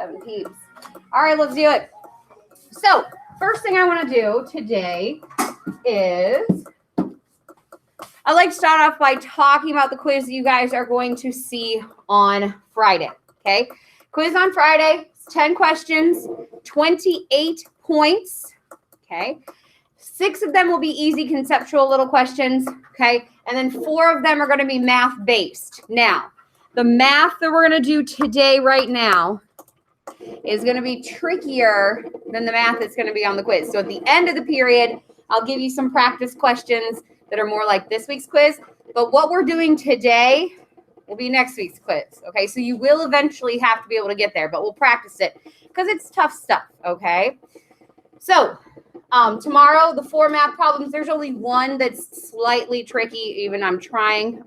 7 peeps. All right, let's do it. So first thing I want to do today is I'd like to start off by talking about the quiz you guys are going to see on Friday. Okay. Quiz on Friday, 10 questions, 28 points. Okay. 6 of them will be easy conceptual little questions. Okay. And then 4 of them are going to be math based. Now, the math that we're going to do today right now is going to be trickier than the math that's going to be on the quiz. So at the end of the period, I'll give you some practice questions that are more like this week's quiz. But what we're doing today will be next week's quiz. Okay, so you will eventually have to be able to get there, but we'll practice it because it's tough stuff. Okay, so tomorrow, the 4 math problems, there's only one that's slightly tricky. Even I'm trying.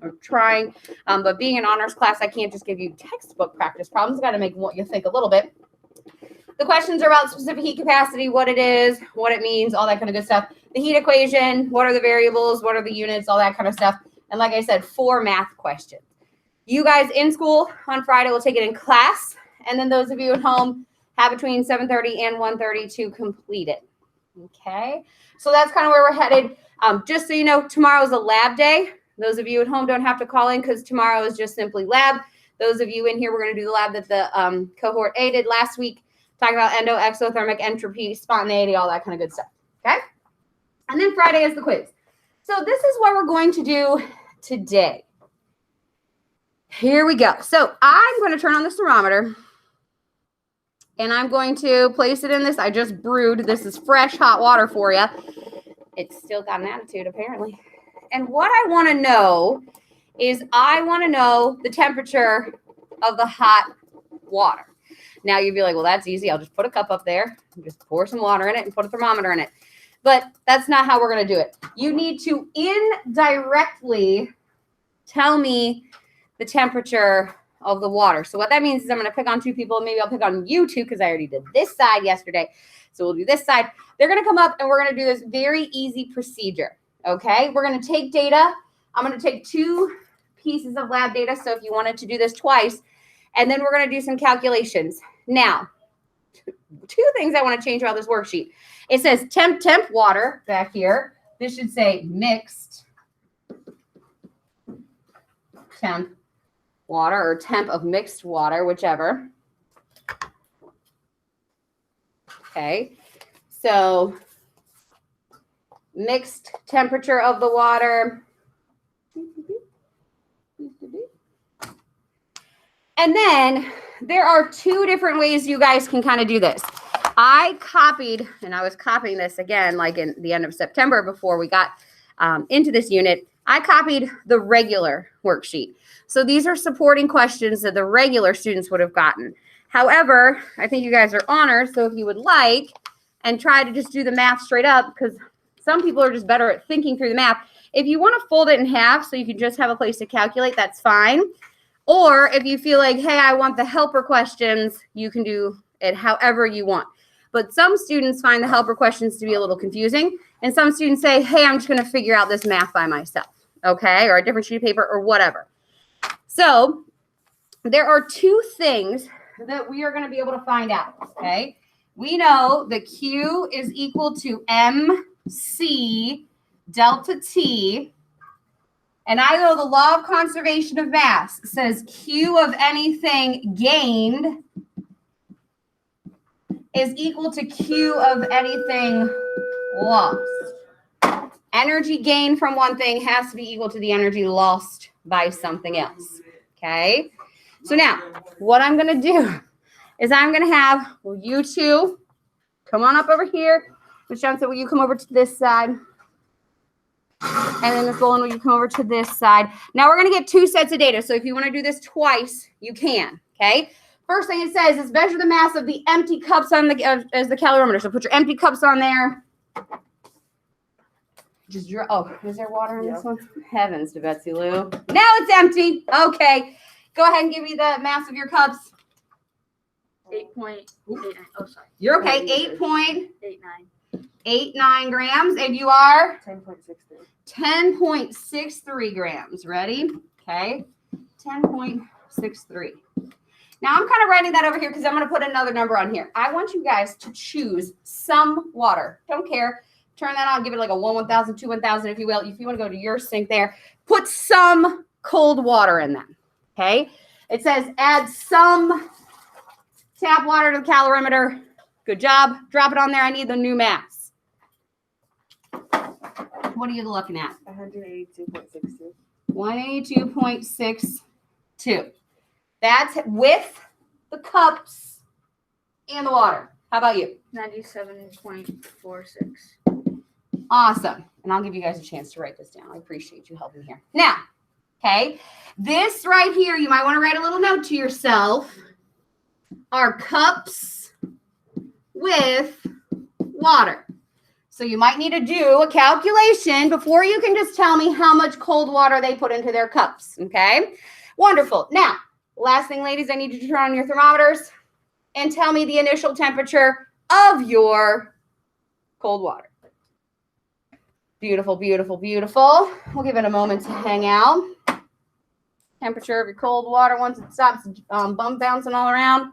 But being an honors class, I can't just give you textbook practice problems. Got to make you think a little bit. The questions are about specific heat capacity, what it is, what it means, all that kind of good stuff. The heat equation, what are the variables, what are the units, all that kind of stuff. And like I said, 4 math questions. You guys in school on Friday will take it in class. And then those of you at home have between 7:30 and 1:30 to complete it. Okay, so that's kind of where we're headed. Just so you know, tomorrow is a lab day. Those of you at home don't have to call in because tomorrow is just simply lab. Those of you in here, we're going to do the lab that the cohort A did last week. Talking about endo, exothermic, entropy, spontaneity, all that kind of good stuff, okay? And then Friday is the quiz. So this is what we're going to do today. Here we go. So I'm going to turn on the thermometer, and I'm going to place it in this. I just brewed. This is fresh hot water for you. It's still got an attitude, apparently. And what I want to know is I want to know the temperature of the hot water. Now you'd be like, well, that's easy. I'll just put a cup up there, and just pour some water in it and put a thermometer in it. But that's not how we're going to do it. You need to indirectly tell me the temperature of the water. So what that means is I'm going to pick on 2 people. Maybe I'll pick on you 2 because I already did this side yesterday. So we'll do this side. They're going to come up and we're going to do this very easy procedure. Okay. We're going to take data. I'm going to take 2 pieces of lab data. So if you wanted to do this twice, and then we're going to do some calculations. Now, 2 things I want to change about this worksheet. It says temp water back here. This should say mixed temp water or temp of mixed water, whichever. Okay, so mixed temperature of the water. And then there are 2 different ways you guys can kind of do this. I copied, and I was copying this again, like in the end of September before we got into this unit. I copied the regular worksheet. So these are supporting questions that the regular students would have gotten. However, I think you guys are honors, so if you would like, and try to just do the math straight up, because some people are just better at thinking through the math. If you want to fold it in half so you can just have a place to calculate, that's fine. Or if you feel like, hey, I want the helper questions, you can do it however you want. But some students find the helper questions to be a little confusing. And some students say, hey, I'm just going to figure out this math by myself. Okay, or a different sheet of paper or whatever. So there are 2 things that we are going to be able to find out. Okay, we know that Q is equal to MC delta T. And I know the law of conservation of mass says Q of anything gained is equal to Q of anything lost. Energy gained from one thing has to be equal to the energy lost by something else. Okay? So now, what I'm going to do is I'm going to have, well, you 2 come on up over here. Miss Johnson, will you come over to this side? And then Miss Boland, will you come over to this side? Now we're going to get 2 sets of data. So if you want to do this twice, you can. Okay? First thing it says is measure the mass of the empty cups on the as the calorimeter. So put your empty cups on there. Just draw. Oh, is there water in this one? Heavens to Betsy Lou. Now it's empty. Okay. Go ahead and give me the mass of your cups. 8.89. Oh, sorry. You're okay. 8.89 grams. And you are? 10.63. 10.63 grams. Ready? Okay. 10.63. Now I'm kind of writing that over here because I'm going to put another number on here. I want you guys to choose some water. Don't care. Turn that on. Give it like a 1, 1,000, 2, 1,000, if you will. If you want to go to your sink there, put some cold water in them. Okay. It says add some tap water to the calorimeter. Good job. Drop it on there. I need the new mass. What are you looking at? 182.62. 182.62. That's with the cups and the water. How about you? 97.46. Awesome. And I'll give you guys a chance to write this down. I appreciate you helping here. Now, okay, this right here, you might want to write a little note to yourself. Are cups with water. So you might need to do a calculation before you can just tell me how much cold water they put into their cups. Okay, wonderful. Now, last thing, ladies, I need you to turn on your thermometers and tell me the initial temperature of your cold water. Beautiful, beautiful, beautiful. We'll give it a moment to hang out. Temperature of your cold water once it stops bouncing all around.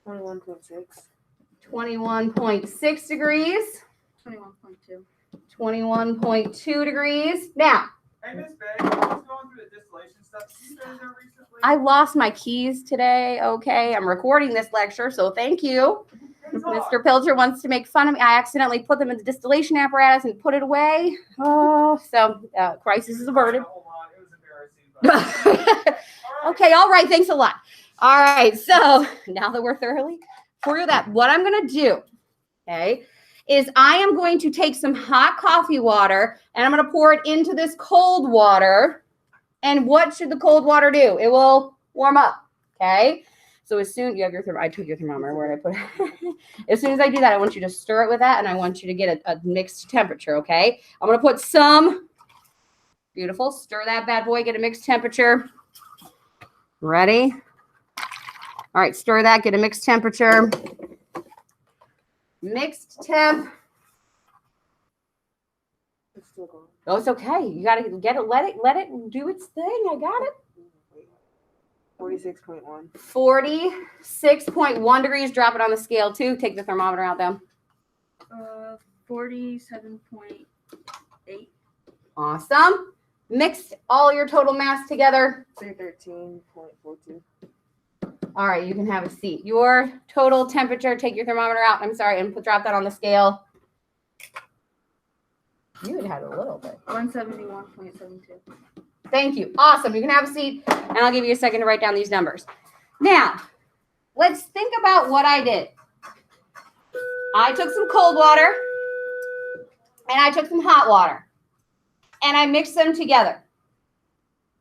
21.6. 21.6 degrees. 21.2. 21.2 degrees. Now, Hey, Miss Bay, I was going through the distillation stuff. You guys there recently? I lost my keys today. Okay, I'm recording this lecture, so thank you. Good talk. Mr. Pilcher wants to make fun of me. I accidentally put them in the distillation apparatus and put it away. Oh, so crisis is averted. Hold on, it was embarrassing. But... Okay, all right. Thanks a lot. All right, so now that we're thoroughly through that, what I'm going to do, okay, is I am going to take some hot coffee water and I'm going to pour it into this cold water. And what should the cold water do? It will warm up, okay? So as soon you have your I took your thermometer, where did I put it? As soon as I do that, I want you to stir it with that and I want you to get a mixed temperature, okay? I'm going to put some, beautiful, stir that bad boy, get a mixed temperature. Ready? All right, stir that, get a mixed temperature. Mixed temp. It's still going. Oh, it's okay. You got to get it, let it do its thing. I got it. 46.1. 46.1 degrees. Drop it on the scale too. Take the thermometer out though. 47.8. Awesome. Mixed all your total mass together. 313.42. All right, you can have a seat. Your total temperature, take your thermometer out. I'm sorry, and drop that on the scale. You had had a little bit. 171.72. Thank you. Awesome. You can have a seat, and I'll give you a second to write down these numbers. Now, let's think about what I did. I took some cold water, and I took some hot water, and I mixed them together.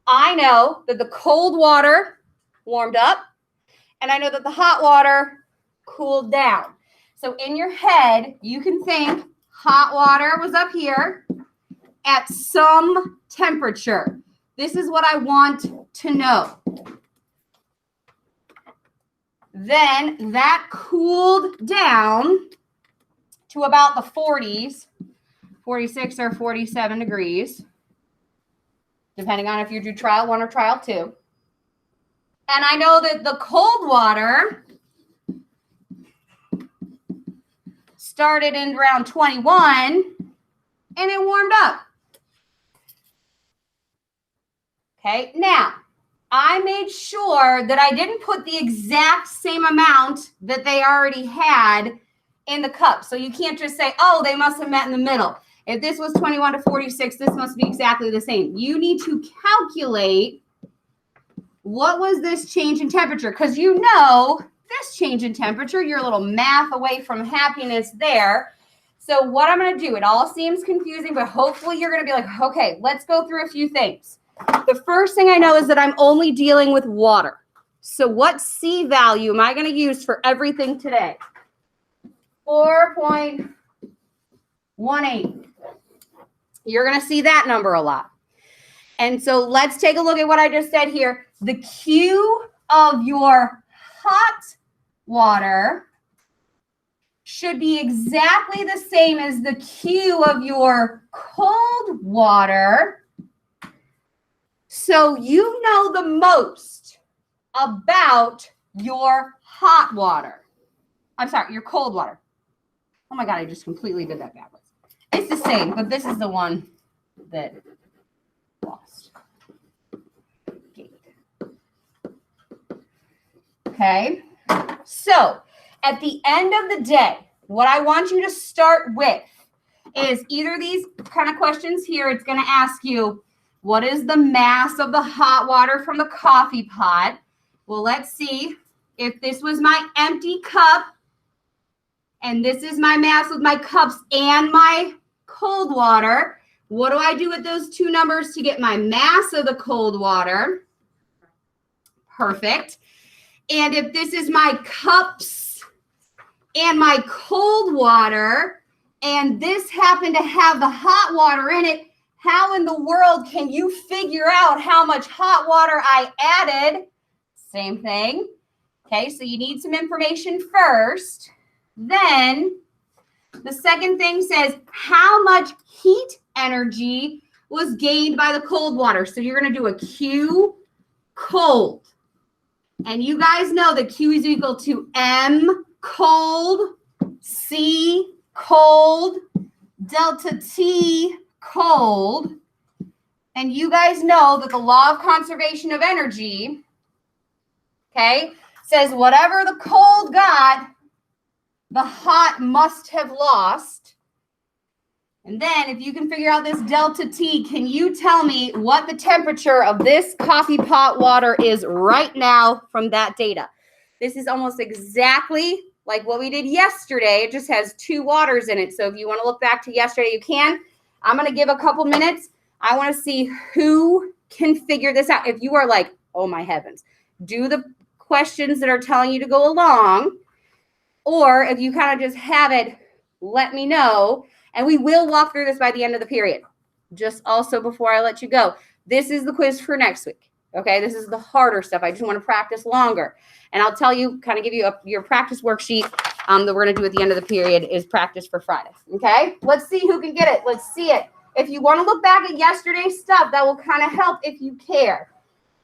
I know that the cold water warmed up, and I know that the hot water cooled down. So in your head, you can think hot water was up here at some temperature. This is what I want to know. Then that cooled down to about the 40s, 46 or 47 degrees, depending on if you do trial 1 or trial 2. And I know that the cold water started in around 21 and it warmed up. Okay, now I made sure that I didn't put the exact same amount that they already had in the cup. So you can't just say, oh, they must have met in the middle. If this was 21 to 46, this must be exactly the same. You need to calculate what was this change in temperature, because you know this change in temperature, your little math away from happiness there. So what I'm going to do, it all seems confusing, but hopefully you're going to be like, okay, let's go through a few things. The first thing I know is that I'm only dealing with water. So what C value am I going to use for everything today? 4.18. You're going to see that number a lot. And so let's take a look at what I just said here. The Q of your hot water should be exactly the same as the Q of your cold water. So you know the most about your hot water. I'm sorry, your cold water. Oh my God, I just completely did that backwards. It's the same, but this is the one that lost. Okay, so at the end of the day, what I want you to start with is either these kind of questions here. It's going to ask you, what is the mass of the hot water from the coffee pot? Well, let's see. If this was my empty cup, and this is my mass with my cups and my cold water, what do I do with those two numbers to get my mass of the cold water? Perfect. And if this is my cups and my cold water, and this happened to have the hot water in it, how in the world can you figure out how much hot water I added? Same thing. Okay, so you need some information first. Then the second thing says how much heat energy was gained by the cold water. So you're going to do a Q cold. And you guys know that Q is equal to M cold, C cold, delta T cold. And you guys know that the law of conservation of energy, okay, says whatever the cold got, the hot must have lost. And then if you can figure out this delta T, can you tell me what the temperature of this coffee pot water is right now from that data? This is almost exactly like what we did yesterday. It just has two waters in it. So if you want to look back to yesterday, you can. I'm going to give a couple minutes. I want to see who can figure this out. If you are like, oh my heavens, do the questions that are telling you to go along. Or if you kind of just have it, let me know. And we will walk through this by the end of the period. Just also before I let you go, this is the quiz for next week. Okay, this is the harder stuff. I just want to practice longer. And I'll tell you, kind of give you your practice worksheet that we're going to do at the end of the period is practice for Friday. Okay, let's see who can get it. Let's see it. If you want to look back at yesterday's stuff, that will kind of help if you care.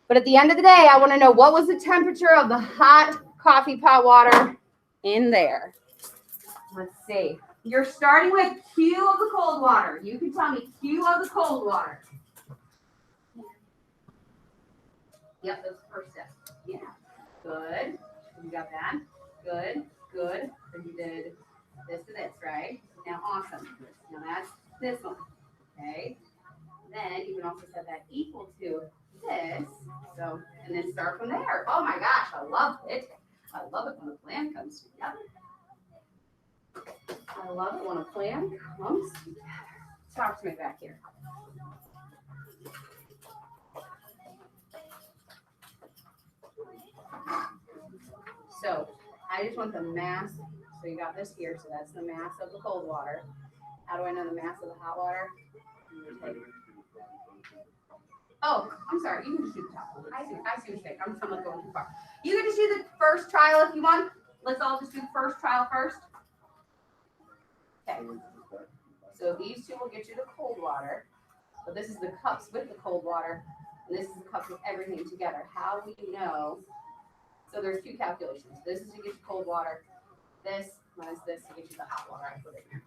But at the end of the day, I want to know what was the temperature of the hot coffee pot water in there. Let's see. You're starting with Q of the cold water. You can tell me Q of the cold water. Yep, that's the first step. Yeah. Good. You got that. Good. Good. So you did this to this, right? Now, awesome. Now that's this one. Okay. Then you can also set that equal to this. So, and then start from there. Oh my gosh, I love it. I love it when a plan comes together. I love it when a plan comes together. Talk to me back here. So I just want the mass. So you got this here. So that's the mass of the cold water. How do I know the mass of the hot water? Oh, I'm sorry. You can just do the top one. I see what you're saying. I'm not going too far. You can just do the first trial if you want. Let's all just do the first trial first. Okay. So these two will get you the cold water. But this is the cups with the cold water. And this is the cups with everything together. How do you know? So there's two calculations. This is to get you cold water. This minus this to get you the hot water. I put it here.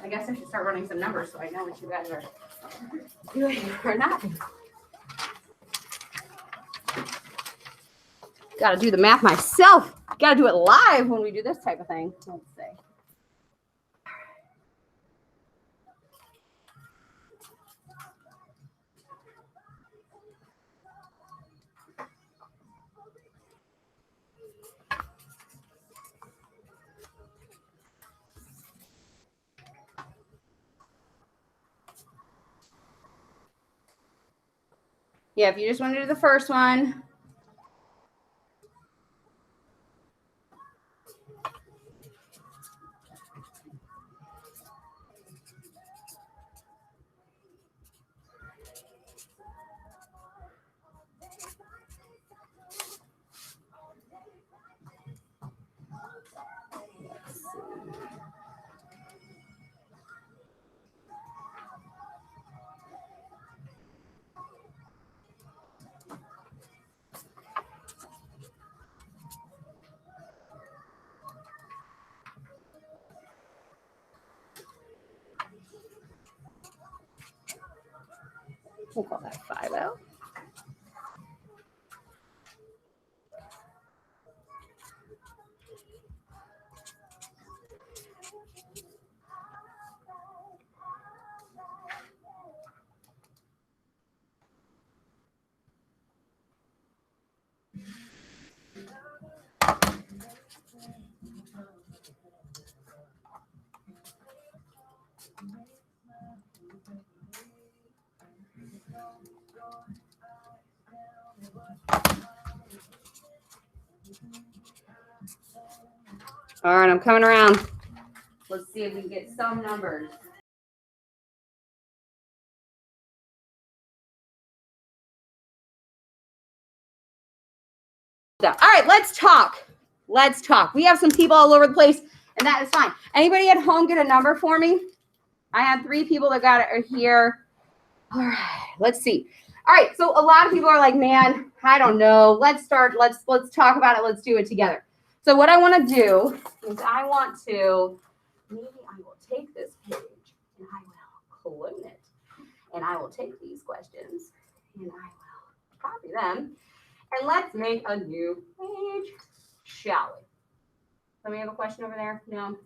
I guess I should start running some numbers so I know what you guys are doing or not. Got to do the math myself. Got to do it live when we do this type of thing. Let's see. Yeah, if you just want to do the first one. We'll call that 5L. All right, I'm coming around. Let's see if we can get some numbers. All right, let's talk. Let's talk. We have some people all over the place, and that is fine. Anybody at home get a number for me? I have 3 people that got it here. All right, let's see. All right, so a lot of people are like, man, I don't know. Let's start. Let's talk about it. Let's do it together. So what I want to do is I want to, maybe I will take this page and I will clone it. And I will take these questions and I will copy them. And let's make a new page, shall we? Let me have a question over there. No.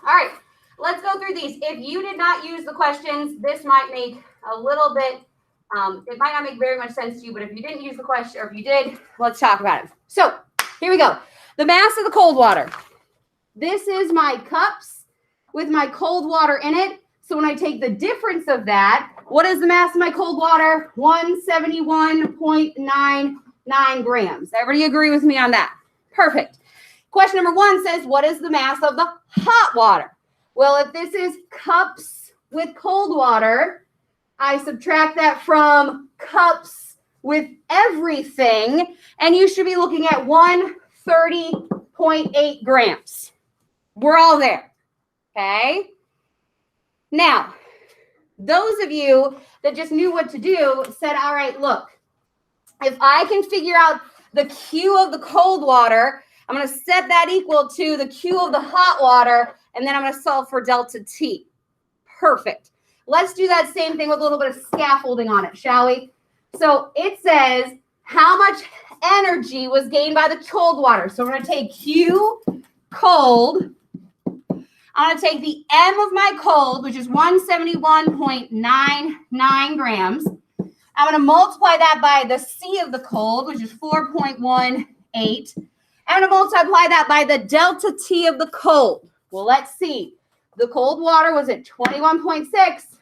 All right, let's go through these. If you did not use the questions, this might make a little bit, it might not make very much sense to you, but if you didn't use the question, or if you did, let's talk about it. So here we go. The mass of the cold water. This is my cups with my cold water in it. So when I take the difference of that, what is the mass of my cold water? 171.99 grams. Everybody agree with me on that? Perfect. Question number 1 says, what is the mass of the hot water? Well, if this is cups with cold water, I subtract that from cups with everything, and you should be looking at 130.8 grams. We're all there, okay? Now, those of you that just knew what to do said, all right, look, if I can figure out the Q of the cold water, I'm going to set that equal to the Q of the hot water, and then I'm going to solve for delta T. Perfect. Let's do that same thing with a little bit of scaffolding on it, shall we? So it says how much energy was gained by the cold water. So we're going to take Q cold. I'm going to take the M of my cold, which is 171.99 grams. I'm going to multiply that by the C of the cold, which is 4.18. I'm going to multiply that by the delta T of the cold. Well, let's see. The cold water was at 21.6,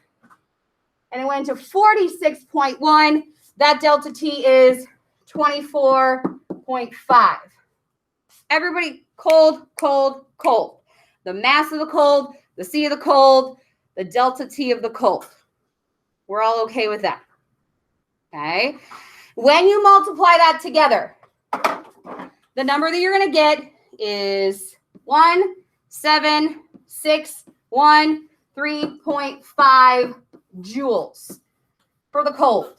and it went to 46.1. That delta T is 24.5. Everybody, cold, cold, cold. The mass of the cold, the C of the cold, the delta T of the cold. We're all okay with that. Okay. When you multiply that together, the number that you're going to get is 17613.5 joules for the cold.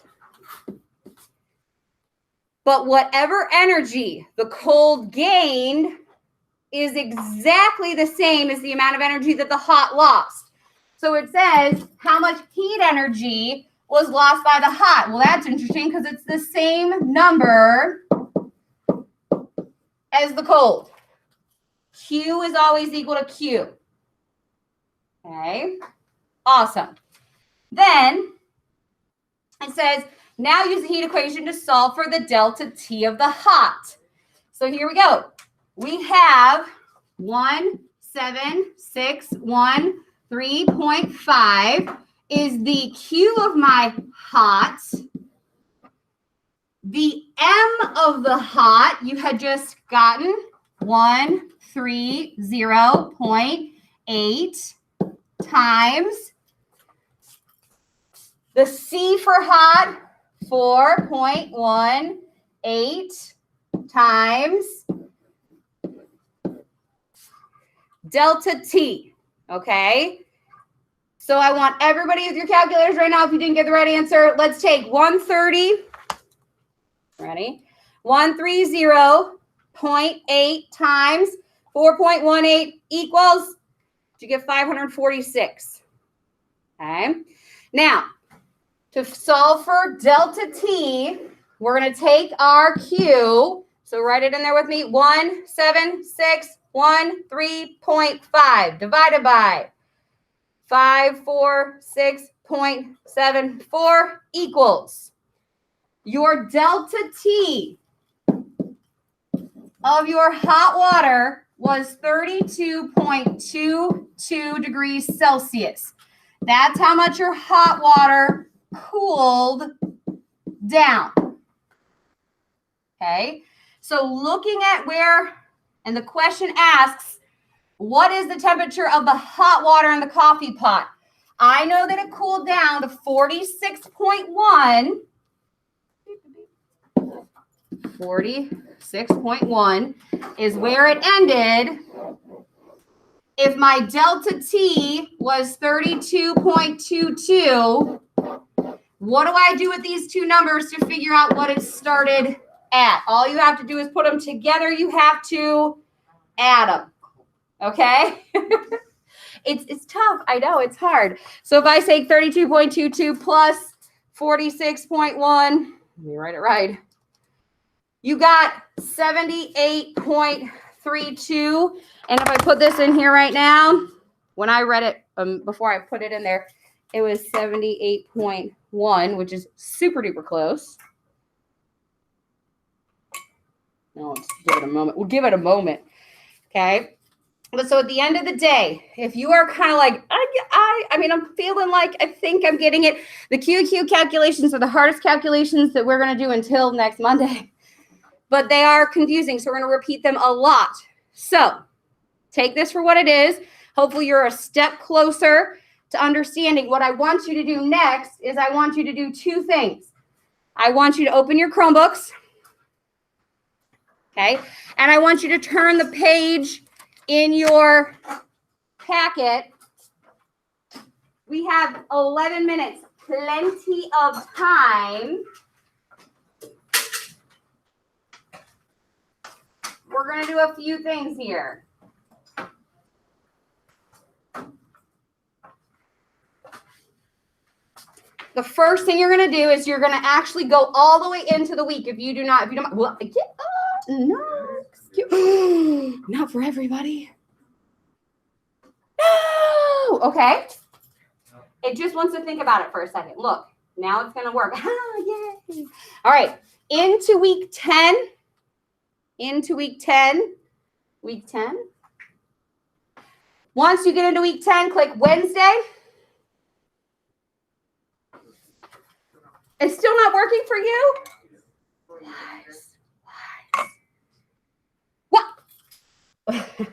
But whatever energy the cold gained is exactly the same as the amount of energy that the hot lost. So it says how much heat energy was lost by the hot. Well, that's interesting because it's the same number as the cold. Q is always equal to Q. Okay, awesome. Then it says, now use the heat equation to solve for the delta T of the hot. So here we go. We have 17613.5 is the Q of my hot. The M of the hot, you had just gotten 130.8 times the C for hot, 4.18 times delta T, okay? So I want everybody with your calculators right now, if you didn't get the right answer, let's take 130, ready? 130.8 times 4.18 equals, you get 546, okay? Now, To solve for delta T, we're going to take our Q. So write it in there with me. 17613.5 divided by 546.74 equals your delta T of your hot water was 32.22 degrees Celsius. That's how much your hot water cooled down. Okay, so looking at where, and the question asks, what is the temperature of the hot water in the coffee pot? I know that it cooled down to 46.1. 46.1 is where it ended. If my delta T was 32.22, what do I do with these two numbers to figure out what it started at? All you have to do is put them together. You have to add them. Okay? It's tough. I know it's hard. So if I say 32.22 plus 46.1, let me write it right. You got 78.32. And if I put this in here right now, when I read it before I put it in there, it was 78.1, which is super duper close. No, let's give it a moment. We'll give it a moment. Okay. But so at the end of the day, if you are kind of like, I mean, I'm feeling like I think I'm getting it. The QQ calculations are the hardest calculations that we're going to do until next Monday. But they are confusing, so we're going to repeat them a lot. So take this for what it is. Hopefully you're a step closer to understanding. What I want you to do next is I want you to do two things. I want you to open your Chromebooks, okay? And I want you to turn the page in your packet. We have 11 minutes, plenty of time. We're going to do a few things here. The first thing you're going to do is you're going to actually go all the way into the week. If you don't, well, no, excuse, not for everybody. No, okay. It just wants to think about it for a second. Look, now it's going to work. Yay. All right, into week 10. Into week 10. Week 10. Once you get into week 10, click Wednesday. It's still not working for you? Lies. What? Okay.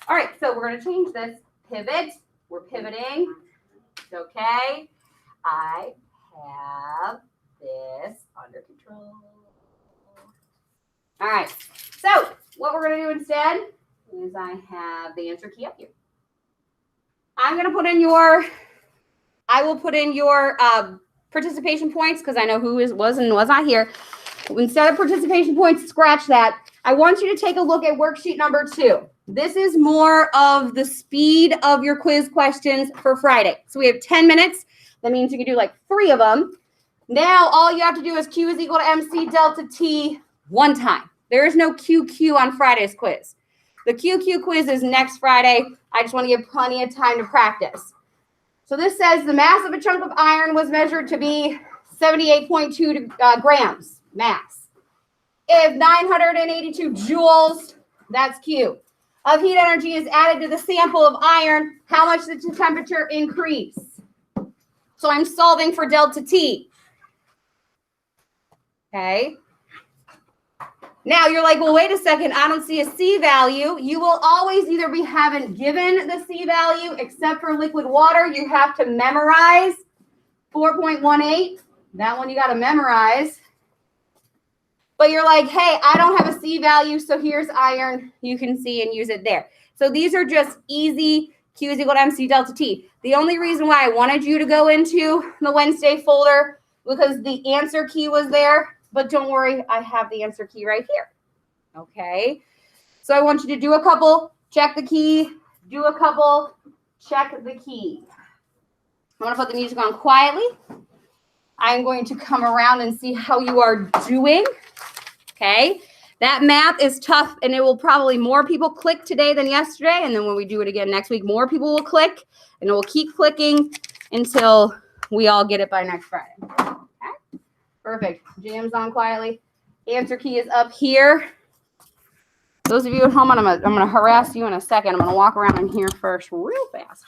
All right, so we're going to change this. Pivot. We're pivoting. It's okay. I have this under control. All right. So what we're going to do instead is I have the answer key up here. I'm going to put in your... I will put in your participation points because I know who was and was not here. Instead of participation points, scratch that. I want you to take a look at worksheet number 2. This is more of the speed of your quiz questions for Friday. So we have 10 minutes. That means you can do like 3 of them. Now all you have to do is Q is equal to MC delta T one time. There is no QQ on Friday's quiz. The QQ quiz is next Friday. I just want to give plenty of time to practice. So this says the mass of a chunk of iron was measured to be 78.2 grams mass. If 982 joules, that's Q, of heat energy is added to the sample of iron, how much does the temperature increase? So I'm solving for delta T. Okay. Now you're like, well, wait a second. I don't see a C value. You will always either be haven't given the C value, except for liquid water. You have to memorize 4.18. That one you got to memorize. But you're like, hey, I don't have a C value, so here's iron. You can see and use it there. So these are just easy. Q is equal to MC delta T. The only reason why I wanted you to go into the Wednesday folder because the answer key was there. But don't worry, I have the answer key right here. Okay. So I want you to do a couple, check the key, do a couple, check the key. I'm going to put the music on quietly. I'm going to come around and see how you are doing. Okay. That math is tough, and it will probably more people click today than yesterday. And then when we do it again next week, more people will click, and it will keep clicking until we all get it by next Friday. Okay. Perfect. Jam's on quietly. Answer key is up here. Those of you at home, I'm gonna harass you in a second. I'm gonna walk around in here first real fast.